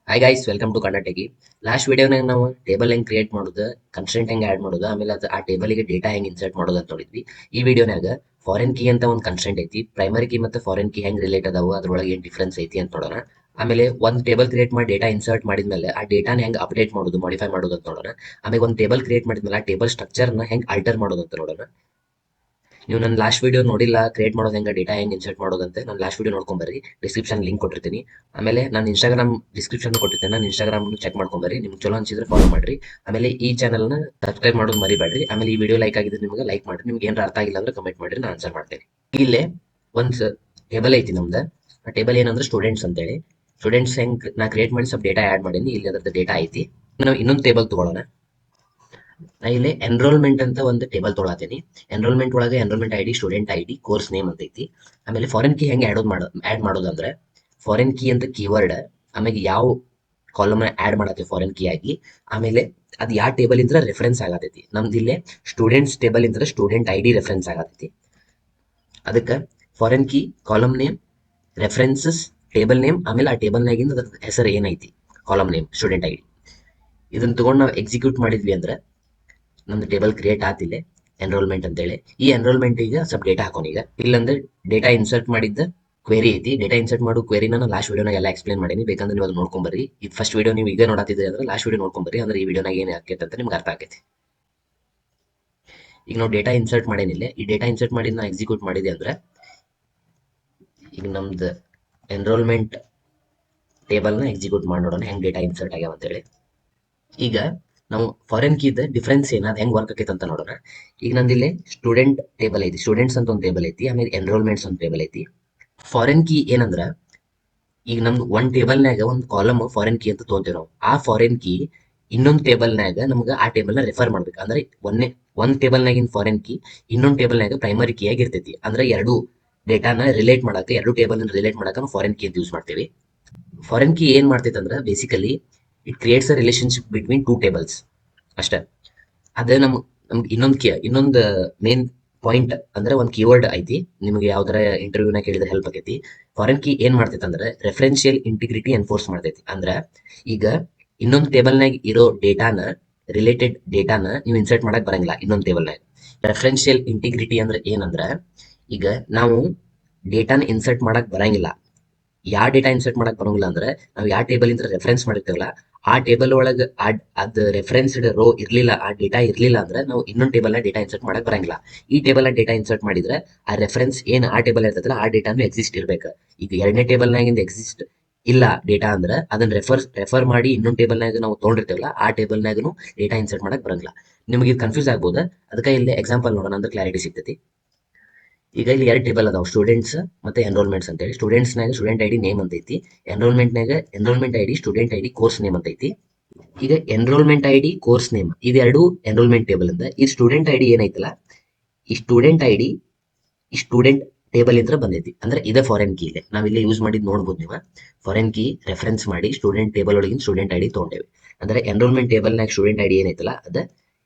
Hi guys, welcome to Kannatagi. Last ವಿಡಿಯೋನಾಗ ನಾವು table ಹೆಂಗ್ ಕ್ರಿಯೇಟ್ ಮಾಡೋದು, ಕನ್ಸ್ಟೆಂಟ್ ಹೆಂಗ್ ಆಡ್ ಮಾಡೋದು, ಆಮೇಲೆ ಅದು ಆ ಟೇಬಲ್ಗೆ ಡೇಟಾ ಹೆಂಗ್ ಇನ್ಸರ್ಟ್ ಮಾಡೋದು ಅಂತ ನೋಡಿದ್ವಿ. ಈ ವಿಡಿಯೋನಾಗ ಫಾರಿನ್ ಕೀ ಅಂತ ಒಂದು ಕನ್ಸ್ಟೆಂಟ್ ಐತಿ, ಪ್ರೈಮರಿ ಕೀ ಮತ್ತು ಫಾರಿನ್ ಕೀ ಹೆಂಗ್ ರಿಲೇಟ್ ಅದಾವು, ಅದ್ರೊಳಗೆ ಏನ್ ಡಿಫ್ರೆನ್ಸ್ ಐತಿ ಅಂತ ನೋಡೋಣ. ಆಮೇಲೆ ಒಂದು ಟೇಬಲ್ ಕ್ರಿಯೇಟ್ ಮಾಡಿ ಡೇಟಾ ಇನ್ಸರ್ಟ್ ಮಾಡಿದ್ಮೇಲೆ ಆ ಡೇಟಾನ ಹೆಂಗ್ ಅಪ್ಡೇಟ್ ಮಾಡೋದು, ಮಾಡಿಫೈ ಮಾಡೋದು ಅಂತ ನೋಡೋಣ. ಆಮೇಲೆ ಒಂದು ಟೇಬಲ್ ಕ್ರಿಯೇಟ್ ಮಾಡಿದ್ಮೇಲೆ ಆ ಟೇಬಲ್ ಸ್ಟ್ರಕ್ಚರ್ನ ಹೆಂಗ್ ಆಲ್ಟರ್ ಮಾಡೋದು ಅಂತ ನೋಡೋಣ. ನೀವು ನನ್ನ ಲಾಸ್ಟ್ ವಿಡಿಯೋ ನೋಡಿಲ್ಲ, ಕ್ರಿಯೇಟ್ ಮಾಡೋದು ಹೆಂಗೆ, ಡೇಟಾ ಹೆಂಗೆ ಇನ್ಸರ್ಟ್ ಮಾಡೋದಂತೆ ನಾನು ಲಾಸ್ಟ್ ವಿಡಿಯೋ ನೋಡ್ಕೊಂಬರ್ರಿ. ಡಿಸ್ಕ್ರಿಪ್ಷನ್ ಲಿಂಕ್ ಕೊಟ್ಟಿರ್ತೀನಿ. ಆಮೇಲೆ ನಾನು ಇನ್ಸ್ಟಾಗ್ರಾಮ್ ಡಿಸ್ಕ್ರಿಪ್ಷನ್ ಕೊಟ್ಟಿರ್ತೇನೆ, ನಾನು ಇನ್ಸ್ಟಾಗ್ರಾಮ್ ಚೆಕ್ ಮಾಡ್ಕೊಂಬರ್ರಿ. ನಿಮ್ಗೆ ಚಲೋ ಅನ್ಸಿದ್ರೆ ಫಾಲೋ ಮಾಡ್ರಿ. ಆಮೇಲೆ ಈ ಚಾನಲ್ನ ಸಬ್ಸ್ಕ್ರೈಬ್ ಮಾಡೋದು ಮರಿಬೇಡ್ರಿ. ಆಮೇಲೆ ಈ ವಿಡಿಯೋ ಲೈಕ್ ಆಗಿದ್ರೆ ನಿಮಗೆ ಲೈಕ್ ಮಾಡ್ರಿ. ನಿಮ್ಗೆ ಏನಾರ ಅರ್ಥ ಆಗಿಲ್ಲ ಅಂದ್ರೆ ಕಮೆಂಟ್ ಮಾಡ್ರಿ, ನಾನು ಆನ್ಸರ್ ಮಾಡ್ತೇನೆ. ಇಲ್ಲೇ ಒಂದು ಟೇಬಲ್ ಐತಿ ನಮ್ದು. ಆ ಟೇಬಲ್ ಏನಂದ್ರೆ ಸ್ಟೂಡೆಂಟ್ಸ್ ಅಂತೇಳಿ. ಸ್ಟೂಡೆಂಟ್ಸ್ ಹೆಂಗೆ ನಾ ಕ್ರಿಯೇಟ್ ಮಾಡಿ ಸ್ವಲ್ಪ ಡೇಟಾ ಆ್ಯಡ್ ಮಾಡೀನಿ. ಇಲ್ಲಿ ಅದ್ರದ್ದು ಡೇಟಾ ಐತಿ. ನಾವು ಇನ್ನೊಂದು ಟೇಬಲ್ ತಗೊಳ್ಳೋಣ. ನಾ ಇಲ್ಲಿ ಎನ್ರೋಲ್ಮೆಂಟ್ ಅಂತ ಒಂದು ಟೇಬಲ್ ತೊಗೊಳತೀನಿ. ಎನ್ರೋಲ್ಮೆಂಟ್ ಒಳಗೆ enrolment ID, student ID, course name ಅಂತ ಐತಿ. ಆಮೇಲೆ ಫಾರಿನ್ ಕೀ ಹೆಂಗೆ ಆ್ಯಡ್ ಮಾಡೋದಂದ್ರೆ, ಫಾರಿನ್ ಕೀ ಅಂತ ಕೀವರ್ಡ್, ಆಮೇಲೆ ಯಾವ ಕಾಲಮ್ ಆ್ಯಡ್ ಮಾಡತ್ತೀವಿ ಫಾರಿನ್ ಕೀ ಆಗಿ, ಆಮೇಲೆ ಅದು ಯಾವ ಟೇಬಲ್ ಇಂದ ರೆಫರೆನ್ಸ್ ಆಗತೈತಿ. ನಮ್ದು ಇಲ್ಲೇ ಸ್ಟೂಡೆಂಟ್ಸ್ ಟೇಬಲ್ ಇಂದ ಸ್ಟೂಡೆಂಟ್ ಐಡಿ ರೆಫರೆನ್ಸ್ ಆಗತೈತಿ. ಅದಕ್ಕೆ foreign key, column name, references, table name, ಆಮೇಲೆ ಆ ಟೇಬಲ್ನಾಗಿಂದ ಅದ್ರ ಹೆಸರು ಏನೈತಿ, ಕಾಲಮ್ ನೇಮ್, ಸ್ಟೂಡೆಂಟ್ ಐಡಿ. ಇದನ್ನ ತಗೊಂಡು ನಾವು ಎಕ್ಸಿಕ್ಯೂಟ್ ಮಾಡಿದ್ವಿ ಅಂದ್ರೆ ನಮ್ದು ಟೇಬಲ್ ಕ್ರಿಯೇಟ್ ಆತಿಲ್ಲ, ಎನ್ರೋಲ್ಮೆಂಟ್ ಅಂತೇಳಿ. ಈ ಎನ್ರೋಲ್ಮೆಂಟ್ ಈಗ ಸ್ವಲ್ಪ ಡೇಟಾ ಹಾಕೋಣ. ಈಗ ಇಲ್ಲಂದ್ರೆ ಡೇಟಾ ಇನ್ಸರ್ಟ್ ಮಾಡಿದ್ದ ಕ್ವೆರಿ ಐತಿ. ಡೇಟಾ ಇನ್ಸರ್ಟ್ ಮಾಡೋ ಕ್ವೆರಿ ನಾನು ಲಾಸ್ಟ್ ವಿಡಿಯೋನಾಗ ಎಲ್ಲ ಎಕ್ಸ್ಪ್ಲೇನ್ ಮಾಡೀನಿ. ಬೇಕಂದ್ರೆ ನೀವು ಅದು ನೋಡ್ಕೊಂಬರ್ರಿ. ಈ ಫಸ್ಟ್ ವಿಡಿಯೋ ನೀವು ಈಗ ನೋಡತ್ತಿದ್ರಿ ಅಂದ್ರೆ ಲಾಸ್ಟ್ ವಿಡಿಯೋ ನೋಡ್ಕೊಂಬರ್ರಿ. ಅಂದ್ರೆ ಈ ವಿಡಿಯೋನಾಗ ಏನು ಆಕೈತೆ ಅಂತ ನಿಮ್ಗೆ ಅರ್ಥ ಆಕೈತಿ. ಈಗ ನಾವು ಡೇಟಾ ಇನ್ಸರ್ಟ್ ಮಾಡೇನಿಲ್ಲ. ಈ ಡೇಟಾ ಇನ್ಸರ್ಟ್ ಮಾಡಿ ನಾ ಎಕ್ಸಿಕ್ಯೂಟ್ ಮಾಡಿದೆ ಅಂದ್ರೆ ಈಗ ನಮ್ದು ಎನ್ರೋಲ್ಮೆಂಟ್ ಟೇಬಲ್ನ ಎಕ್ಸಿಕ್ಯೂಟ್ ಮಾಡಿ ನೋಡೋಣ ಹೆಂಗ್ ಡೇಟಾ ಇನ್ಸರ್ಟ್ ಆಗ್ಯಾವ ಅಂತೇಳಿ. ಈಗ ನಾವು ಫಾರಿನ್ ಕೀದ ಡಿಫ್ರೆನ್ಸ್ ಏನಾದ ಹೆಂಗ್ ವರ್ಕ್ ಆಕೈತೆ ಅಂತ ನೋಡೋಣ. ಈಗ ನಂದಿಲ್ಲಿ ಸ್ಟೂಡೆಂಟ್ ಟೇಬಲ್ ಐತಿ, ಸ್ಟೂಡೆಂಟ್ಸ್ ಅಂತ ಒಂದು ಟೇಬಲ್ ಐತಿ, ಆಮೇಲೆ ಎನ್ರೋಲ್ಮೆಂಟ್ಸ್ ಒಂದು ಟೇಬಲ್ ಐತಿ. ಫಾರಿನ್ ಕೀ ಏನಂದ್ರ, ಈಗ ನಮ್ದು ಒಂದು ಟೇಬಲ್ನಾಗ ಒಂದು ಕಾಲಮ್ ಫಾರಿನ್ ಕೀ ಅಂತ ತೊಗೊಂತೀವಿ ನಾವು. ಆ ಫಾರಿನ್ ಕೀ ಇನ್ನೊಂದು ಟೇಬಲ್ನಾಗ ನಮ್ಗೆ ಆ ಟೇಬಲ್ನ ರೆಫರ್ ಮಾಡ್ಬೇಕು. ಅಂದ್ರೆ ಒಂದು ಟೇಬಲ್ನಾಗಿನ ಫಾರಿನ್ ಕೀ ಇನ್ನೊಂದು ಟೇಬಲ್ನಾಗ ಪ್ರೈಮರಿ ಕೀ ಆಗಿರ್ತೈತಿ. ಅಂದ್ರೆ ಎರಡು ಡೇಟಾನ ರಿಲೇಟ್ ಮಾಡಕ್ಕೆ, ಎರಡು ಟೇಬಲ್ ರಿಲೇಟ್ ಮಾಡಕ್ಕೆ ನಾವು ಫಾರಿನ್ ಕೀ ಅಂತ ಯೂಸ್ ಮಾಡ್ತೀವಿ. ಫಾರಿನ್ ಕೀ ಏನ್ ಮಾಡ್ತೈತೆ ಅಂದ್ರೆ basically it creates a relationship between two tables ಅಷ್ಟೇ. ಅದೇ ನಮ್ಗೆ ಇನ್ನೊಂದು ಮೇನ್ ಪಾಯಿಂಟ್ ಅಂದ್ರೆ ಒಂದು ಕೀವರ್ಡ್ ಐತಿ. ನಿಮಗೆ ಯಾವ್ದಾರ ಇಂಟರ್ವ್ಯೂನ ಕೇಳಿದ್ರೆ ಹೆಲ್ಪ್ ಆಗೈತಿ. ಫಾರಿನ್ ಕೀ ಏನ್ ಮಾಡ್ತೈತೆ ಅಂದ್ರೆ ರೆಫರೆನ್ಷಿಯಲ್ ಇಂಟಿಗ್ರಿಟಿ ಎನ್ಫೋರ್ಸ್ ಮಾಡ್ತೈತಿ. ಅಂದ್ರೆ ಈಗ ಇನ್ನೊಂದು ಟೇಬಲ್ನಾಗ ಇರೋ ಡೇಟಾನ, ರಿಲೇಟೆಡ್ ಡೇಟಾನ ನೀವು ಇನ್ಸರ್ಟ್ ಮಾಡಕ್ ಬರಂಗಿಲ್ಲ ಇನ್ನೊಂದು ಟೇಬಲ್ನಾಗ. ರೆಫರೆನ್ಷಿಯಲ್ ಇಂಟಿಗ್ರಿಟಿ ಅಂದ್ರೆ ಏನಂದ್ರ, ಈಗ ನಾವು ಡೇಟಾನ ಇನ್ಸರ್ಟ್ ಮಾಡಕ್ ಬರಂಗಿಲ್ಲ. ಯಾವ ಡೇಟಾ ಇನ್ಸರ್ಟ್ ಮಾಡಕ್ ಬರೋಂಗಿಲ್ಲ ಅಂದ್ರೆ, ನಾವು ಯಾವ ಟೇಬಲ್ ಇಂದ ರೆಫರೆನ್ಸ್ ಮಾಡಿರ್ತೀವಲ್ಲ ಆ ಟೇಬಲ್ ಒಳಗೆ ಅದ್ ರೆಫರೆನ್ಸ್ಡ್ ರೋ ಇರ್ಲಿಲ್ಲ, ಆ ಡೇಟಾ ಇರ್ಲಿಲ್ಲ ಅಂದ್ರೆ ನಾವು ಇನ್ನೊಂದು ಟೇಬಲ್ ನ ಡೇಟಾ ಇನ್ಸರ್ಟ್ ಮಾಡಕ್ ಬರಂಗಿಲ್ಲ. ಈ ಟೇಬಲ್ ನ ಡೇಟಾ ಇನ್ಸರ್ಟ್ ಮಾಡಿದ್ರೆ ಆ ರೆಫರೆನ್ಸ್ ಏನ್ ಆ ಟೇಬಲ್ ಇರ್ತದಲ್ಲ ಆ ಡೇಟಾನು ಎಕ್ಸಿಸ್ಟ್ ಇರ್ಬೇಕು. ಈಗ ಎರಡನೇ ಟೇಬಲ್ ನಾಗಿಂದ ಎಕ್ಸಿಸ್ಟ್ ಇಲ್ಲ ಡೇಟಾ ಅಂದ್ರೆ ಅದನ್ನ ರೆಫರ್ ಮಾಡಿ ಇನ್ನೊಂದು ಟೇಬಲ್ ನಾಗ ನಾವು ತೊಗೊಂಡಿರ್ತೇವಲ್ಲ ಆ ಟೇಬಲ್ ನಾಗನು ಡೇಟಾ ಇನ್ಸರ್ಟ್ ಮಾಡಕ್ ಬರಂಗಿಲ್ಲ. ನಿಮಗೆ ಇದು ಕನ್ಫ್ಯೂಸ್ ಆಗ್ಬೋದು. ಅದಕ್ಕೆ ಇಲ್ಲಿ ಎಕ್ಸಾಂಪಲ್ ನೋಡೋಣ ಅಂದ್ರೆ ಕ್ಲಾರಿಟಿ ಸಿಗ್ತೈತಿ. ಈಗ ಇಲ್ಲಿ ಎರಡು ಟೇಬಲ್ ಅದಾವ, ಸ್ಟೂಡೆಂಟ್ಸ್ ಮತ್ತೆ ಎನ್ರೋಲ್ಮೆಂಟ್ಸ್ ಅಂತೇಳಿ. ಸ್ಟೂಡೆಂಟ್ಸ್ನಾಗ ಸ್ಟೂಡೆಂಟ್ ಐಡಿ ನೇಮ್ ಅಂತ ಐತಿ, ಎನ್ರೋಲ್ಮೆಂಟ್ನಾಗ enrolment ID, student ID, course name ಅಂತ ಐತಿ. ಈಗ ಎನ್ರೋಲ್ಮೆಂಟ್ ಐಡಿ, ಕೋರ್ಸ್ ನೇಮ್ ಇದೆರಡು ಎನ್ರೋಲ್ಮೆಂಟ್ ಟೇಬಲ್ ಅಂತ. ಈ ಸ್ಟೂಡೆಂಟ್ ಐಡಿ ಏನೈತಲ್ಲ, ಈ ಸ್ಟೂಡೆಂಟ್ ಐಡಿ ಈ ಸ್ಟೂಡೆಂಟ್ ಟೇಬಲ್ ಇಂದ ಬಂದೈತಿ. ಅಂದ್ರೆ ಇದೇ ಫಾರಿನ್ ಕೀ ಇದೆ ನಾವಿಲ್ಲಿ ಯೂಸ್ ಮಾಡಿದ್ ನೋಡ್ಬೋದು ನೀವು. ಫಾರಿನ್ ಕೀ ರೆಫರೆನ್ಸ್ ಮಾಡಿ ಸ್ಟೂಡೆಂಟ್ ಟೇಬಲ್ ಒಳಗಿನ ಸ್ಟೂಡೆಂಟ್ ಐಡಿ ತೊಗೊಂಡೇವಿ. ಅಂದ್ರೆ ಎನ್ರೋಲ್ಮೆಂಟ್ ಟೇಬಲ್ನಾಗ ಸ್ಟೂಡೆಂಟ್ ಐಡಿ ಏನೈತಲ್ಲ ಅದ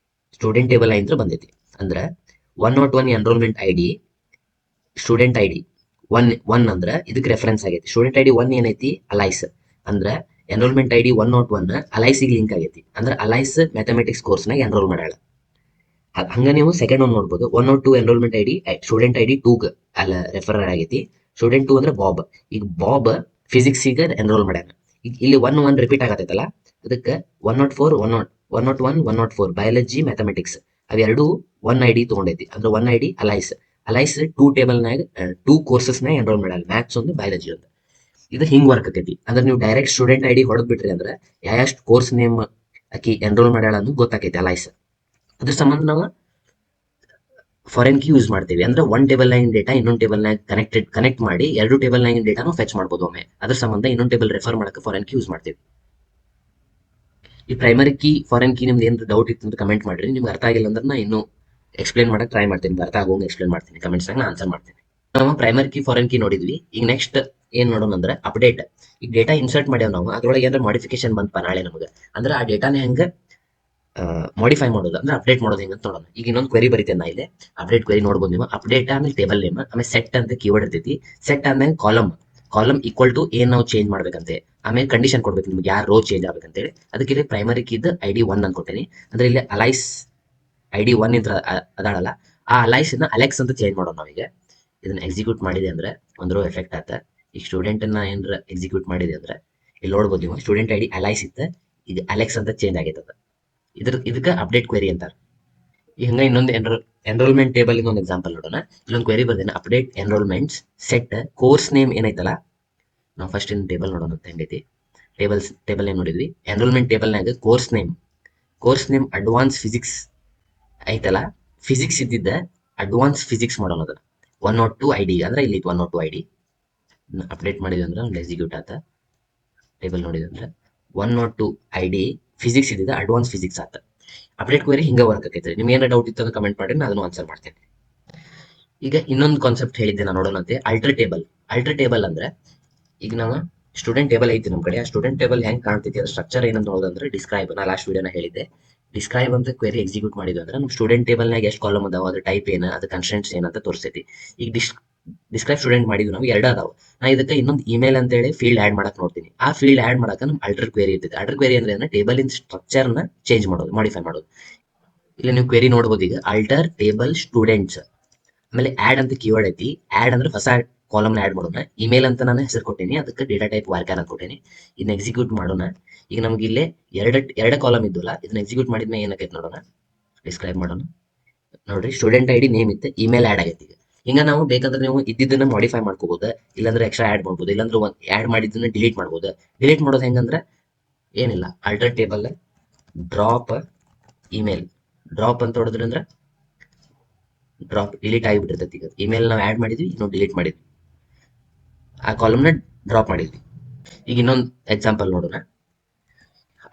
ಸ್ಟೂಡೆಂಟ್ ಟೇಬಲ್ ಇಂದ ಬಂದೈತಿ. ಅಂದ್ರೆ 101 enrolment ID, student ID one ಅಂದ್ರೆ ಇದಕ್ಕೆ ರೆಫರೆನ್ಸ್ ಆಗೈತಿ. ಸ್ಟೂಡೆಂಟ್ ಐಡಿ 1 ಏನೈತಿ, ಅಲೈಸ್. ಅಂದ್ರೆ ಎನ್ರೋಲ್ಮೆಂಟ್ ಐಡಿ 101 ಅಲೈಸಿಗೆ ಲಿಂಕ್ ಆಗೈತಿ. ಅಂದ್ರೆ ಅಲೈಸ್ ಮ್ಯಾಥಮೆಟಿಕ್ಸ್ ಕೋರ್ಸ್ನಾಗ ಎನ್ರೋಲ್ ಮಾಡ್ಯಾಳ. ಹಂಗ ನೀವು ಸೆಕೆಂಡ್ ಒಂದು ನೋಡ್ಬೋದು, 102 ಎನ್ರೋಲ್ಮೆಂಟ್ ಐಡಿ, ಸ್ಟೂಡೆಂಟ್ ಐಡಿ 2 ಅಲ್ಲ ರೆಫರ್ ಆಗೈತಿ. ಸ್ಟೂಡೆಂಟ್ 2 ಅಂದ್ರೆ ಬಾಬ್. ಈಗ ಬಾಬ್ ಫಿಸಿಕ್ಸ್ ಈಗ ಎನ್ರೋಲ್ ಮಾಡ್ಯಾನ. ಈಗ ಇಲ್ಲಿ 1 ರಿಪೀಟ್ ಆಗತ್ತೈತಲ್ಲ, ಅದಕ್ಕೆ 104 101 104 ಬಯಾಲಜಿ ಮ್ಯಾಥಮೆಟಿಕ್ಸ್ ಅವೆರಡು 1 ಐಡಿ ತಗೊಂಡೈತಿ. ಅಂದ್ರೆ 1 ಐಡಿ ಅಲೈಸ್. ಅಲೈಸ್ 2 ಟೇಬಲ್ನಾಗ 2 ಕೋರ್ಸಸ್ನಾಗ ಎನ್ರೋಲ್ ಮಾಡಲ್ಲ, ಮ್ಯಾಥ್ಸ್ ಒಂದು ಬಯಾಲಜಿ ಒಂದು. ಇದು ಹಿಂಗ್ ವರ್ಕ್ ಆಕೈತಿ. ಅಂದ್ರೆ ನೀವು ಡೈರೆಕ್ಟ್ ಸ್ಟೂಡೆಂಟ್ ಐಡಿ ಹೊಡೆದ್ ಬಿಟ್ರಿ ಅಂದ್ರೆ ಯಾವ ಕೋರ್ಸ್ ನೇಮ್ ಆಕಿ ಎನ್ರೋಲ್ ಮಾಡ್ಯಾಳ ಅನ್ನೋದು ಗೊತ್ತಾಕೈತಿ ಅಲೈಸ್. ಅದ್ರ ಸಂಬಂಧ ನಾವು ಫಾರಿನ್ ಕೀ ಯೂಸ್ ಮಾಡ್ತೀವಿ. ಅಂದ್ರೆ ಒಂದು ಟೇಬಲ್ ನಾಗಿನ ಡೇಟಾ ಇನ್ನೊಂದು ಟೇಬಲ್ ನಾಗ ಕನೆಕ್ಟ್ ಮಾಡಿ ಎರಡು ಟೇಬಲ್ ನಾಗಿನ ಡೇಟಾನು ಫೆಚ್ ಮಾಡ್ಬೋದು ಒಮ್ಮೆ. ಅದ್ರ ಸಂಬಂಧ ಇನ್ನೊಂದು ಟೇಬಲ್ ರೆಫರ್ ಮಾಡಕ್ಕೆ ಫಾರಿನ್ ಕೀ ಯೂಸ್ ಮಾಡ್ತೀವಿ. ಈ ಪ್ರೈಮರಿ ಕೀ, ಫಾರಿನ್ ಕೀ ನಿಮ್ದು ಏನಾದ್ರು ಡೌಟ್ ಇತ್ತು ಅಂದ್ರೆ ಕಮೆಂಟ್ ಮಾಡ್ರಿ. ನಿಮ್ಗೆ ಅರ್ಥ ಆಗಿಲ್ಲ ಅಂದ್ರೆ ನಾ ಇನ್ನೂ ಎಕ್ಸ್ಪ್ಲೇನ್ ಮಾಡಕ್ ಟ್ರೈ ಮಾಡ್ತೀನಿ. ಅರ್ಥ ಆಗೋಂಗೆ ಎಕ್ಸ್ಪ್ಲೇನ್ ಮಾಡ್ತೀನಿ. ಕಮೆಂಟ್ಸ್ ನಾಗ ಆನ್ಸರ್ ಮಾಡ್ತೀನಿ. ನಾವು ಪ್ರೈಮರಿ ಕೀ, ಫಾರಿನ್ ಕೀ ನೋಡಿದ್ವಿ. ಈಗ ನೆಕ್ಸ್ಟ್ ಏನ್ ನೋಡೋಣ ಅಂದ್ರೆ ಅಪ್ಡೇಟ್. ಈಗ ಡೇಟಾ ಇನ್ಸರ್ಟ್ ಮಾಡ್ಯಾವ ನಾವು, ಅದ್ರೊಳಗೆ ಏನಾದ್ರು ಮಾಡಿಫಿಕೇಶನ್ ಬಂತಪ್ಪ ನಾಳೆ ನಮಗೆ ಅಂದ್ರೆ ಆ ಡೇಟಾನ ಹೆಂಗ ಮಾಡಿಫೈ ಮಾಡೋದು ಅಂದ್ರೆ ಅಪ್ಡೇಟ್ ಮಾಡೋದು ಹೆಂಗೆ ಅಂತ ನೋಡೋಣ. ಈಗ ಇನ್ನೊಂದು ಕ್ವೆರಿ ಬರೀತೇನೆ ನಾ ಇಲ್ಲಿ. ಅಪ್ಡೇಟ್ ಕ್ವೆರಿ ನೋಡ್ಬೋದು ನೀವು. ಅಪ್ಡೇಟ್ ಆಮೇಲೆ ಟೇಬಲ್ ನೇಮ್ ಆಮೇಲೆ ಸೆಟ್ ಅಂತ ಕೀವರ್ಡ್ ಇರ್ತೈತಿ. ಸೆಟ್ ಆದ್ಮೇಲೆ ಕಾಲಮ್ ಈಕ್ವಲ್ ಟು ಏನ್ ನಾವು ಚೇಂಜ್ ಮಾಡ್ಬೇಕಂತೆ. ಆಮೇಲೆ ಕಂಡೀಷನ್ ಕೊಡ್ಬೇಕು ನಿಮ್ಗೆ ಯಾರು ರೋ ಚೇಂಜ್ ಆಗ್ಬೇಕಂತೇಳಿ. ಅದಕ್ಕೆ ಇಲ್ಲಿ ಪ್ರೈಮರಿ ಕೀದ್ ID 1 ಅನ್ಕೊತೀನಿ. ಅಂದ್ರೆ ಇಲ್ಲಿ ಅಲೈಸ್ ID 1 ಇಂತ ಅದಾಳಲ್ಲ, ಆ ಅಲೈಸ್ ನ ಅಲೆಕ್ಸ್ ಅಂತ ಚೇಂಜ್ ಮಾಡೋಣ ನಾವೀಗ. ಇದನ್ನ ಎಕ್ಸಿಕ್ಯೂಟ್ ಮಾಡಿದೆ ಅಂದ್ರೆ ಒಂದು ರೋ ಎಫೆಕ್ಟ್ ಆತ. ಈಗ ಸ್ಟೂಡೆಂಟ್ ಅನ್ನ ಏನಾರ ಎಕ್ಸಿಕ್ಯೂಟ್ ಮಾಡಿದೆ ಅಂದ್ರೆ ಇಲ್ಲಿ ನೋಡ್ಬೋದು ನೀವು ಸ್ಟೂಡೆಂಟ್ ID ಅಲೈಸ್ ಇತ್ತು, ಈಗ ಅಲೆಕ್ಸ್ ಅಂತ ಚೇಂಜ್ ಆಗೈತದ. ಇದಕ್ಕೆ ಅಪ್ಡೇಟ್ ಕ್ವೆರಿ ಅಂತಾರೆ. ಈಗ ಹಂಗ ಇನ್ನೊಂದು ಎನ್ರೋಲ್ಮೆಂಟ್ ಟೇಬಲ್ ಇನ್ನೊಂದು ಎಕ್ಸಾಂಪಲ್ ನೋಡೋಣ. ಇಲ್ಲೊಂದು ಕ್ವೆರಿ ಬರ್ದೇನೆ, update enrolments set course name ಏನೈತಲ್ಲ, ನಾವು ಫಸ್ಟ್ ಇನ್ ಟೇಬಲ್ ನೋಡೋಣ ಅಂತ ಹೆಂಗೈತಿ. ಟೇಬಲ್ ನೇಮ್ ನೋಡಿದ್ವಿ. ಎನ್ರೋಲ್ಮೆಂಟ್ ಟೇಬಲ್ನಾಗ ಕೋರ್ಸ್ ನೇಮ್ ಅಡ್ವಾನ್ಸ್ ಫಿಸಿಕ್ಸ್ ಐತಲ್ಲ, ಫಿಸಿಕ್ಸ್ ಇದ್ದಿದ್ದ ಅಡ್ವಾನ್ಸ್ ಫಿಸಿಕ್ಸ್ ಮಾಡೋಣ. ಅದ 102 ID ಅಂದ್ರೆ ಇಲ್ಲಿ 102 ID ಅಪ್ಡೇಟ್ ಮಾಡಿದ್ವಿ ಅಂದ್ರೆ ಒಂದು ಎಕ್ಸಿಕ್ಯೂಟ್ ಆತ. ಟೇಬಲ್ ನೋಡಿದ್ವಿ ಅಂದ್ರೆ 102 ID ಫಿಸಿಕ್ಸ್ ಇದ್ದಿದ್ದ ಅಡ್ವಾನ್ಸ್ ಫಿಸಿಕ್ಸ್ ಆತ. ಅಪ್ಡೇಟ್ ಕ್ವೆರಿ ಹಿಂಗೆ ವರ್ಕ್ ಆಕೈತೆ. ನಿಮ್ಗೆ ಏನಾರ ಡೌಟ್ ಇತ್ತು ಅಂತ ಕಮೆಂಟ್ ಮಾಡಿ, ನಾನು ಅದನ್ನು ಆನ್ಸರ್ ಮಾಡ್ತೇನೆ. ಈಗ ಇನ್ನೊಂದು ಕಾನ್ಸೆಪ್ಟ್ ಹೇಳಿದ್ದೆ ನಾನು ನೋಡೋಣಂತೆ, ಅಲ್ಟರ್ ಟೇಬಲ್ ಅಂದ್ರೆ ಈಗ ನಾವು ಸ್ಟೂಡೆಂಟ್ ಟೇಬಲ್ ಐತಿ ನಮ್ಮ ಕಡೆ. ಆ ಸ್ಟೂಡೆಂಟ್ ಟೇಬಲ್ ಹೆಂಗ್ ಕಾಣ್ತೈತಿ ಅದ್ರ ಸ್ಟ್ರಕ್ಚರ್ ಏನಂತ ನೋಡೋದಂದ್ರೆ ಡಿಸ್ಕ್ರೈಬ್. ನಾ ಲಾಸ್ಟ್ ವಿಡಿಯೋನ ಹೇಳಿದ್ದೆ, ಡಿಸ್ಕ್ರೈಬ್ ಅಂತ ಕ್ವೆರಿ ಎಕ್ಸಿಕ್ಯೂಟ್ ಮಾಡಿದ್ವಿ ಅಂದ್ರೆ ನಮ್ಮ ಸ್ಟೂಡೆಂಟ್ ಟೇಬಲ್ನಾಗ ಎಷ್ಟು ಕಾಲಮ್ ಅದಾವ, ಅದ್ರ ಟೈಪ್ ಏನು, ಅದ್ರ ಕನ್ಸ್ಟೆಂಟ್ಸ್ ಏನಂತ ತೋರಿಸ್ತೈತಿ. ಈಗ ಡಿಸ್ಕ್ರೈಬ್ ಸ್ಟೂಡೆಂಟ್ ಮಾಡಿದ್ವಿ ನಾವು, ಎರಡು ಅದಾವ. ನಾ ಇದಕ್ಕೆ ಇನ್ನೊಂದು ಇಮೇಲ್ ಅಂತ ಹೇಳಿ ಫೀಲ್ಡ್ ಆಡ್ ಮಾಡಕ್ ನೋಡ್ತೀನಿ. ಆ ಫೀಲ್ಡ್ ಆಡ್ ಮಾಡಕ ನಮ್ ಅಲ್ಟರ್ ಕ್ವೆರಿ ಇರ್ತೈತಿ. ಅಲ್ಟರ್ ಕ್ವೆರಿ ಅಂದ್ರೆ ಟೇಬಲ್ ಇನ್ ಸ್ಟ್ರಕ್ಚರ್ ನ ಚೇಂಜ್ ಮಾಡೋದು, ಮಾಡಿಫೈ ಮಾಡೋದು. ಇಲ್ಲಿ ನೀವು ಕ್ವೆರಿ ನೋಡ್ಬೋದು, ಈಗ ಅಲ್ಟರ್ ಟೇಬಲ್ ಸ್ಟೂಡೆಂಟ್ಸ್, ಆಮೇಲೆ ಆಡ್ ಅಂತ ಕೀವರ್ಡ್ ಐತಿ. ಆಡ್ ಅಂದ್ರೆ ಹೊಸ ಕಾಲಮ್ ಆಡ್ ಮಾಡೋಣ. ಇಮೇಲ್ ಅಂತ ನಾನು ಹೆಸರು ಕೊಟ್ಟೇನಿ, ಅದಕ್ಕೆ ಡೇಟಾ ಟೈಪ್ ವಾರ್ಕರ್ ಅಂತ ಕೊಟ್ಟೇನಿ. ಇದನ್ನ ಎಕ್ಸಿಕ್ಯೂಟ್ ಮಾಡೋಣ. ಈಗ ನಮ್ಗೆ ಇಲ್ಲೇ ಎರಡು ಕಾಲಮ್ ಇದ್ವಲ್ಲ, ಇದನ್ನ ಎಕ್ಸಿಕ್ಯೂಟ್ ಮಾಡಿದ್ಮೇಲೆ ಏನಕ್ಕೈತೆ ನೋಡೋಣ. ಡಿಸ್ಕ್ರೈಬ್ ಮಾಡೋಣ. ನೋಡ್ರಿ ಸ್ಟೂಡೆಂಟ್ ID ನೇಮ್ ಇತ್ತು, ಇಮೇಲ್ ಆಡ್ ಆಗೈತಿ. ಈಗ ಹಿಂಗ ನಾವು ಬೇಕಂದ್ರೆ ನೀವು ಇದ್ದಿದ್ದನ್ನ ಮಾಡಿಫೈ ಮಾಡ್ಕೋಬಹುದು, ಇಲ್ಲಾಂದ್ರೆ ಎಕ್ಸ್ಟ್ರಾ ಆಡ್ ಮಾಡ್ಬೋದು, ಇಲ್ಲಾಂದ್ರೆ ಆಡ್ ಮಾಡಿದ್ದನ್ನ ಡಿಲೀಟ್ ಮಾಡ್ಬೋದು. ಡಿಲೀಟ್ ಮಾಡೋದು ಹೆಂಗಂದ್ರೆ ಏನಿಲ್ಲ, ಅಲ್ಟರ್ ಟೇಬಲ್ ಡ್ರಾಪ್ ಇಮೇಲ್, ಡ್ರಾಪ್ ಅಂತ ಹೊಡೆದ್ರೆ ಅಂದ್ರೆ ಡ್ರಾಪ್ ಡಿಲೀಟ್ ಆಗಿಬಿಟ್ಟಿರ್ತೈತಿ. ಈಗ ಇಮೇಲ್ ನಾವು ಆಡ್ ಮಾಡಿದ್ವಿ, ನಾವು ಡಿಲೀಟ್ ಮಾಡಿದ್ವಿ, ಆ ಕಾಲಮ್ನ ಡ್ರಾಪ್ ಮಾಡಿದ್ವಿ. ಈಗ ಇನ್ನೊಂದು ಎಕ್ಸಾಂಪಲ್ ನೋಡೋಣ.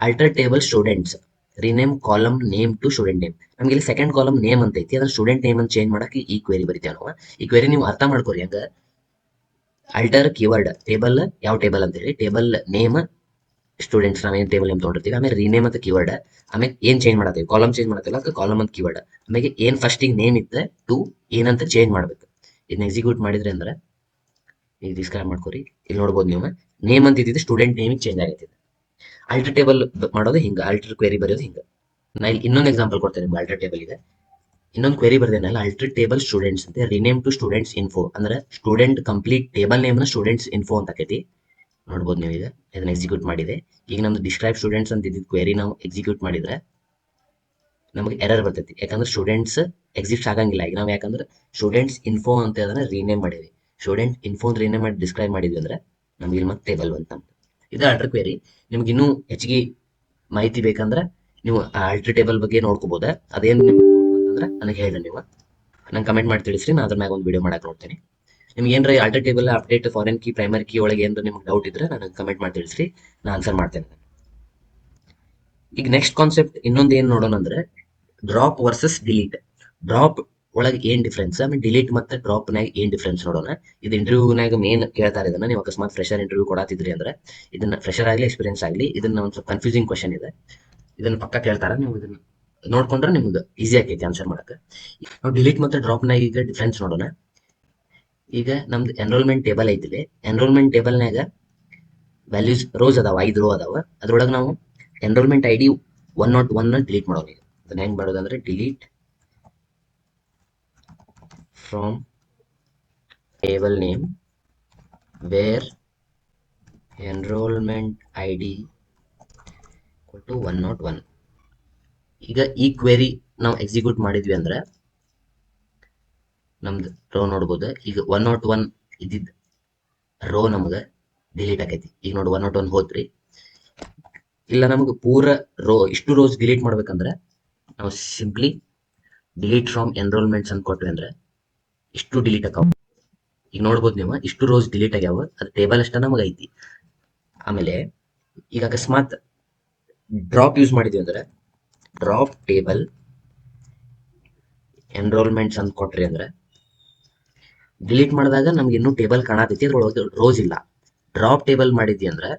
Alter table students rename column name to student name. ನಮ್ಗೆ ಇಲ್ಲಿ ಸೆಕೆಂಡ್ ಕಾಲಮ್ ನೇಮ್ ಅಂತ ಐತಿ, ಅದ್ರ ಸ್ಟೂಡೆಂಟ್ ನೇಮ್ ಅಂತ ಚೇಂಜ್ ಮಾಡಕ್ಕೆ ಈ ಕ್ವೆರಿ ಬರಿತೇವೆ ನಾವು. ಈ ಕ್ವೆರಿ ನೀವು ಅರ್ಥ ಮಾಡ್ಕೋರಿ. ಹಂಗ ಅಲ್ಟರ್ ಕೀವರ್ಡ್ ಟೇಬಲ್, ಯಾವ ಟೇಬಲ್ ಅಂತ ಹೇಳಿ, ಟೇಬಲ್ ನೇಮ್ ಸ್ಟೂಡೆಂಟ್ಸ್ ನಾವೇನು ಟೇಬಲ್ ನೇಮ್ ತೊಗೊಂಡಿರ್ತೀವಿ, ಆಮೇಲೆ ರಿನೇಮ್ ಅಂತ ಕೀವರ್ಡ್, ಆಮೇಲೆ ಏನ್ ಚೇಂಜ್ ಮಾಡತ್ತೀವಿ, ಕಾಲಮ್ ಚೇಂಜ್ ಮಾಡತ್ತಿಲ್ಲ, ಅದಕ್ಕೆ ಕಾಲಮ್ ಅಂತ ಕೀವರ್ಡ್, ಆಮೇಲೆ ಏನ್ ಫಸ್ಟಿಗೆ ನೇಮ್ ಇತ್ತು ಟು ಏನಂತ ಚೇಂಜ್ ಮಾಡ್ಬೇಕು. ಇದನ್ನ ಎಕ್ಸಿಕ್ಯೂಟ್ ಮಾಡಿದ್ರೆ ಅಂದ್ರೆ ಈಗ ಡಿಸ್ಕ್ರೈಬ್ ಮಾಡ್ಕೋರಿ. ಇಲ್ಲಿ ನೋಡ್ಬೋದು ನೀವು ನೇಮ್ ಅಂತ ಇದ್ದಿದ್ದು ಸ್ಟೂಡೆಂಟ್ ನೇಮಿಗೆ ಚೇಂಜ್ ಆಗೈತಿ. ಅಲ್ಟರ್ ಟೇಬಲ್ ಮಾಡೋದು ಹಿಂಗ, ಅಲ್ಟರ್ ಕ್ವೆರಿ ಬರೆಯೋದು ಹಿಂಗ. ನಾ ಇಲ್ಲಿ ಇನ್ನೊಂದು ಎಕ್ಸಾಂಪಲ್ ಕೊಡ್ತೇನೆ ನಿಮ್ಗೆ. ಅಲ್ಟರ್ ಟೇಬಲ್ ಇದೆ, ಇನ್ನೊಂದು ಕ್ವೆರಿ ಬರ್ದೇನಲ್ಲ, ಅಲ್ಟರ್ ಟೇಬಲ್ ಸ್ಟೂಡೆಂಟ್ಸ್ ಅಂತ ರಿನೇಮ್ ಟು ಸ್ಟೂಡೆಂಟ್ಸ್ ಇನ್ಫೋ. ಅಂದ್ರೆ ಸ್ಟೂಡೆಂಟ್ ಕಂಪ್ಲೀಟ್ ಟೇಬಲ್ ನೇಮ್ ನ ಸ್ಟೂಡೆಂಟ್ಸ್ ಇನ್ಫೋ ಅಂತ ಆಕೈತಿ. ನೋಡ್ಬೋದು ನೀವು. ಈಗ ಇದನ್ನ ಎಕ್ಸಿಕ್ಯೂಟ್ ಮಾಡಿದೆ. ಈಗ ನಮ್ದು ಡಿಸ್ಕ್ರೈಬ್ ಸ್ಟೂಡೆಂಟ್ಸ್ ಅಂತ ಇದ್ದಿದ್ದು ಕ್ವೆರಿ ನಾವು ಎಕ್ಸಿಕ್ಯೂಟ್ ಮಾಡಿದ್ರೆ ನಮಗೆ ಎರರ್ ಬರ್ತೈತಿ. ಯಾಕಂದ್ರೆ ಸ್ಟೂಡೆಂಟ್ಸ್ ಎಕ್ಸಿಸ್ಟ್ ಆಗಂಗಿಲ್ಲ. ಈಗ ನಾವು ಯಾಕಂದ್ರೆ ಸ್ಟೂಡೆಂಟ್ಸ್ ಇನ್ಫೋ ಅಂತ ಅದನ್ನ ರೀನೇಮ್ ಮಾಡಿದ್ವಿ, ಸ್ಟೂಡೆಂಟ್ ಇನ್ಫೋ ಅಂತ ರೀನೇಮ್ ಮಾಡಿ ಡಿಸ್ಕ್ರೈಬ್ ಮಾಡಿದ್ವಿ ಅಂದ್ರೆ ನಮ್ಗೆ ಇಲ್ಲಿ ಮತ್ತೆ ಟೇಬಲ್ ಬಂತ. ಇದು ಅಲ್ಟರ್ ಕ್ವೆರಿ. ನಿಮ್ಗೆ ಇನ್ನೂ ಹೆಚ್ಚಿಗೆ ಮಾಹಿತಿ ಬೇಕಂದ್ರೆ ನೀವು ಆ ಅಲ್ಟರ್ ಟೇಬಲ್ ಬಗ್ಗೆ ನೋಡ್ಕೋಬಹುದು. ಅದೇನು ಅಂತಂದ್ರೆ ನನಗೆ ಹೇಳಿ, ನೀವು ನಂಗೆ ಕಮೆಂಟ್ ಮಾಡಿ ತಿಳಿಸ್ರಿ, ನಾನು ಅದ್ರ ಮ್ಯಾಗ ಒಂದು ವಿಡಿಯೋ ಮಾಡಕ್ಕೆ ನೋಡ್ತೇನೆ. ನಿಮ್ಗೆ ಏನ್ರ alter table update foreign key primary key ಒಳಗೆ ಏನಾರ ನಿಮ್ಗೆ ಡೌಟ್ ಇದ್ರೆ ನನಗೆ ಕಮೆಂಟ್ ಮಾಡಿ ತಿಳಿಸ್ರಿ, ನಾನು ಆನ್ಸರ್ ಮಾಡ್ತೇನೆ. ಈಗ ನೆಕ್ಸ್ಟ್ ಕಾನ್ಸೆಪ್ಟ್ ಇನ್ನೊಂದು ಏನು ನೋಡೋಣ ಅಂದ್ರೆ ಡ್ರಾಪ್ ವರ್ಸಸ್ ಡಿಲೀಟ್. ಡ್ರಾಪ್ ಒಳಗೆ ಏನ್ ಡಿಫ್ರೆನ್ಸ್, ಆಮೇಲೆ ಡಿಲೀಟ್ ಮತ್ತೆ ಡ್ರಾಪ್ ನಾಗ ಏನ್ ಡಿಫ್ರೆನ್ಸ್ ನೋಡೋಣ. ಇದು ಇಂಟರ್ವ್ಯೂನಾಗ ಮೇನ್ ಕೇಳ್ತಾರೆ. ಇದನ್ನ ನೀವು ಅಕಸ್ಮಾತ್ ಫ್ರೆಶರ್ ಇಂಟರ್ವ್ಯೂ ಕೊಡಾತಿದ್ರಿ ಅಂದ್ರೆ, ಇದನ್ನ ಫ್ರೆಶರ್ ಆಗಲಿ ಎಕ್ಸ್ಪೀರಿಯನ್ಸ್ ಆಗಲಿ, ಇದನ್ನ ಒಂದು ಸ್ವಲ್ಪ ಕನ್ಫ್ಯೂಸಿಂಗ್ ಕ್ವಶನ್ ಇದೆ, ಇದನ್ನ ಪಕ್ಕ ಕೇಳ್ತಾರ. ನೀವು ಇದನ್ನ ನೋಡ್ಕೊಂಡ್ರೆ ನಿಮ್ಗೆ ಈಸಿ ಆಕೈತಿ ಆನ್ಸರ್ ಮಾಡಕ್ಕೆ. ನಾವು ಡಿಲೀಟ್ ಮತ್ತೆ ಡ್ರಾಪ್ ನಾಗ ಈಗ ಡಿಫ್ರೆನ್ಸ್ ನೋಡೋಣ. ಈಗ ನಮ್ದು ಎನ್ರೋಲ್ಮೆಂಟ್ ಟೇಬಲ್ ಐತಿಲಿ, ಎನ್ರೋಲ್ಮೆಂಟ್ ಟೇಬಲ್ನಾಗ ವ್ಯಾಲ್ಯೂಸ್ ರೋಸ್ ಅದಾವ, 5 ರೋ ಅದಾವ. ಅದ್ರೊಳಗೆ ನಾವು ಎನ್ರೋಲ್ಮೆಂಟ್ ID 101 ಡಿಲೀಟ್ ಮಾಡೋಣ. ಈಗ ಅದನ್ನ ಹೆಂಗ್ ಮಾಡೋದಂದ್ರೆ delete from table name where enrolment ID to 101. ಈಗ ಈ ಕ್ವೆರಿ ನಾವು ಎಕ್ಸಿಕ್ಯೂಟ್ ಮಾಡಿದ್ವಿ ಅಂದ್ರೆ ನಮ್ದು ರೋ ನೋಡ್ಬೋದು. ಈಗ 101 ಇದ್ದಿದ್ದ ರೋ ನಮ್ಗೆ ಡಿಲೀಟ್ ಆಕೈತಿ. ಈಗ ನೋಡಿ 101 ಹೋತ್ರಿ. ಇಲ್ಲ ನಮಗೆ ಪೂರ ರೋ ಇಷ್ಟು ರೋಸ್ ಡಿಲೀಟ್ ಮಾಡ್ಬೇಕಂದ್ರೆ ನಾವು ಸಿಂಪ್ಲಿ ಡಿಲೀಟ್ ಫ್ರಮ್ ಎನ್ರೋಲ್ಮೆಂಟ್ಸ್ ಅಂತ ಕೊಟ್ವಿ ಅಂದ್ರೆ ಇಷ್ಟು ಡಿಲೀಟ್ ಆಕಾವ. ಈಗ ನೋಡ್ಬೋದು ನೀವು ಇಷ್ಟು ರೋಸ್ ಡಿಲೀಟ್ ಆಗ್ಯಾವ, ಅದು ಟೇಬಲ್ ಅಷ್ಟ ನಮಗೆ ಐತಿ. ಆಮೇಲೆ ಈಗ ಅಕಸ್ಮಾತ್ ಡ್ರಾಪ್ ಯೂಸ್ ಮಾಡಿದ್ವಿ ಅಂದ್ರೆ ಡ್ರಾಪ್ ಟೇಬಲ್ ಎನ್ರೋಲ್ಮೆಂಟ್ಸ್ ಅಂತ ಕೊಟ್ರಿ ಅಂದ್ರೆ ಡಿಲೀಟ್ ಮಾಡಿದಾಗ ನಮ್ಗೆ ಇನ್ನೂ ಟೇಬಲ್ ಕಾಣತೈತಿ, ಅದ್ರೊಳಗೆ ರೋಸ್ ಇಲ್ಲ. ಡ್ರಾಪ್ ಟೇಬಲ್ ಮಾಡಿದ್ವಿ ಅಂದ್ರೆ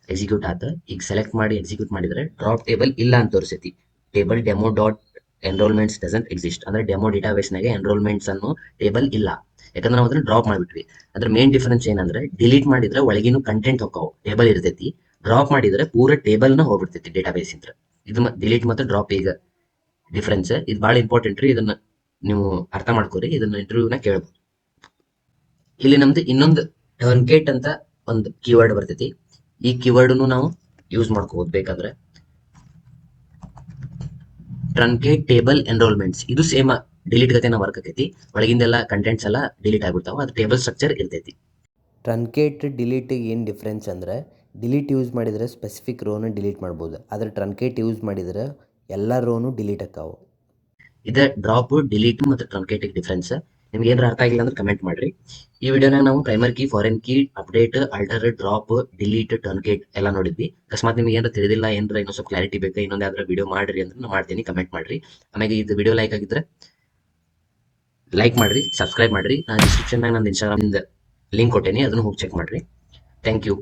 ಎಕ್ಸಿಕ್ಯೂಟ್ ಆತ. ಈಗ ಸೆಲೆಕ್ಟ್ ಮಾಡಿ ಎಕ್ಸಿಕ್ಯೂಟ್ ಮಾಡಿದ್ರೆ ಡ್ರಾಪ್ ಟೇಬಲ್ ಇಲ್ಲ ಅಂತ ತೋರಿಸೈತಿ. Table demo dot enrolments doesn't exist, ಅಂದ್ರೆ ಡೆಮೋ ಡೇಟಾಬೇಸ್ನಾಗೆ ಎನ್ರೋಲ್ಮೆಂಟ್ಸ್ ಅನ್ನೋ ಟೇಬಲ್ ಇಲ್ಲ. ಯಾಕಂದ್ರೆ ನಾವು ಅದನ್ನ ಡ್ರಾಪ್ ಮಾಡಿಬಿಟ್ವಿ. ಅದ್ರ ಮೇನ್ ಡಿಫರೆನ್ಸ್ ಏನಂದ್ರೆ ಡಿಲೀಟ್ ಮಾಡಿದ್ರೆ ಒಳಗಿನ ಕಂಟೆಂಟ್ ಹೋಗ್ತಾವ, ಟೇಬಲ್ ಇರ್ತೈತಿ. ಡ್ರಾಪ್ ಮಾಡಿದ್ರೆ ಪೂರ ಟೇಬಲ್ನ ಹೋಗ್ಬಿಡ್ತೈತಿ ಡೇಟಾಬೇಸ್ ಇಂದ. ಇದು ಡಿಲೀಟ್ ಮತ್ತು ಡ್ರಾಪ್ ಈಗ ಡಿಫರೆನ್ಸ್. ಇದು ಭಾಳ ಇಂಪಾರ್ಟೆಂಟ್ ರೀ, ಇದನ್ನ ನೀವು ಅರ್ಥ ಮಾಡ್ಕೋರಿ, ಇದನ್ನ ಇಂಟರ್ವ್ಯೂನ ಕೇಳ್ಬೋದು. ಇಲ್ಲಿ ನಮ್ದು ಇನ್ನೊಂದು ಟರ್ನ್ಕೇಟ್ ಅಂತ ಒಂದು ಕೀವರ್ಡ್ ಬರ್ತೈತಿ. ಈ ಕೀವರ್ಡ್ನು ನಾವು ಯೂಸ್ ಮಾಡ್ಕೋಬಹುದು ಬೇಕಾದ್ರೆ. ಟ್ರಂಕೇಟ್ ಟೇಬಲ್ ಎನ್ರೋಲ್ಮೆಂಟ್ಸ್ ಇದು ಸೇಮ್ ಡಿಲೀಟ್ ಗತೆನ ವರ್ಕ್ ಆಕೈತಿ. ಒಳಗಿಂದೆಲ್ಲ ಕಂಟೆಂಟ್ಸ್ ಎಲ್ಲ ಡಿಲೀಟ್ ಆಗ್ಬಿಡ್ತಾವ, ಅದು ಟೇಬಲ್ ಸ್ಟ್ರಕ್ಚರ್ ಇರ್ತೈತಿ. ಟ್ರಂಕೇಟ್ ಡಿಲೀಟಿಗೆ ಏನು ಡಿಫ್ರೆನ್ಸ್ ಅಂದರೆ, ಡಿಲೀಟ್ ಯೂಸ್ ಮಾಡಿದರೆ ಸ್ಪೆಸಿಫಿಕ್ ರೋನ ಡಿಲೀಟ್ ಮಾಡ್ಬೋದು, ಆದರೆ ಟ್ರಂಕೇಟ್ ಯೂಸ್ ಮಾಡಿದರೆ ಎಲ್ಲ ರೋನು ಡಿಲೀಟ್ ಆಕ್ಕಾವು. ಇದು ಡ್ರಾಪ್, ಡಿಲೀಟ್ ಮತ್ತು ಟ್ರಂಕೇಟಿಗೆ ಡಿಫ್ರೆನ್ಸ್. ನಿಮ್ಗೆ ಏನಾರ ಅರ್ಥ ಆಗಿಲ್ಲ ಅಂದ್ರೆ ಕಮೆಂಟ್ ಮಾಡ್ರಿ. ಈ ವಿಡಿಯೋನಾಗ ನಾವು primary key, foreign key, update, alter, drop, delete, truncate ಎಲ್ಲ ನೋಡಿದ್ವಿ. ಅಕಸ್ಮಾತ್ ನಿಮ್ಗೆ ಏನಾರ ತಿಳಿದಿಲ್ಲ, ಏನಾರ ಇನ್ನೊಂದು ಸ್ವಲ್ಪ ಕ್ಲಾರಿಟಿ ಬೇಕಾ, ಇನ್ನೊಂದು ಯಾವ್ದಾರ ವಿಡಿಯೋ ಮಾಡ್ರಿ ಅಂದ್ರೆ ನಾನು ಮಾಡ್ತೀನಿ, ಕಮೆಂಟ್ ಮಾಡ್ರಿ. ಆಮೇಲೆ ಇದು ವಿಡಿಯೋ ಲೈಕ್ ಆಗಿದ್ರೆ ಲೈಕ್ ಮಾಡ್ರಿ, ಸಬ್ಸ್ಕ್ರೈಬ್ ಮಾಡ್ರಿ. ನಾನು ಡಿಸ್ಕ್ರಿಪ್ಷನ್ನಾಗ ನಂದು ಇನ್ಸ್ಟಾಗ್ರಾಮ್ ಲಿಂಕ್ ಕೊಟ್ಟೇನಿ, ಅದನ್ನು ಹೋಗಿ ಚೆಕ್ ಮಾಡ್ರಿ. Thank you.